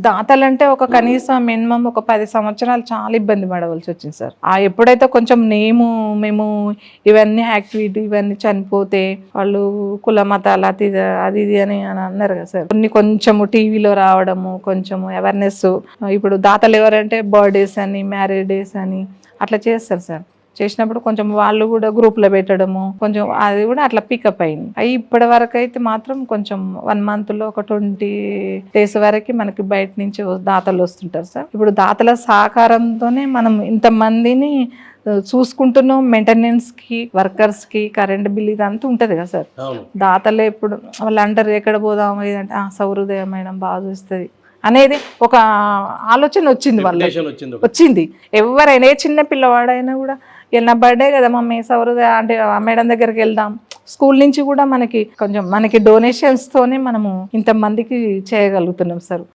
దాతలంటే ఒక కనీసం మినిమం ఒక 10 సంవత్సరాలు చాలా ఇబ్బంది పడవలసి వచ్చింది సార్. ఎప్పుడైతే కొంచెం మేము ఇవన్నీ యాక్టివిటీ ఇవన్నీ చనిపోతే వాళ్ళు కుల మతాల అది ఇది అని అన్నారు కదా సార్. కొంచెము టీవీలో రావడము, కొంచెము అవేర్నెస్. ఇప్పుడు దాతలు ఎవరంటే బర్త్డేస్ అని, మ్యారేజ్ డేస్ అని అట్లా చేస్తారు సార్. చేసినప్పుడు కొంచెం వాళ్ళు కూడా గ్రూప్లో పెట్టడము, కొంచెం అది కూడా అట్లా పికప్ అయింది. ఇప్పటి వరకు అయితే మాత్రం కొంచెం 1 monthలో ఒక 20 days వరకు మనకి బయట నుంచి దాతలు వస్తుంటారు సార్. ఇప్పుడు దాతల సహకారంతోనే మనం ఇంతమందిని చూసుకుంటున్నాం. మెయింటెనెన్స్కి, వర్కర్స్కి, కరెంట్ బిల్ ఇదంతా ఉంటుంది కదా సార్. దాతలే ఇప్పుడు వాళ్ళు అంటారు ఎక్కడ పోదాం ఇదంటే సౌహృదయం మేడం బాగా చూస్తుంది అనేది ఒక ఆలోచన వచ్చింది వచ్చింది. ఎవరైనా ఏ చిన్న పిల్లవాడైనా కూడా నా బర్త్డే కదా మమ్మీ సౌహృదయ అంటే మేడం దగ్గరికి వెళ్దాం. స్కూల్ నుంచి కూడా మనకి కొంచెం డొనేషన్స్ తోనే మనము ఇంతమందికి చేయగలుగుతున్నాం సార్.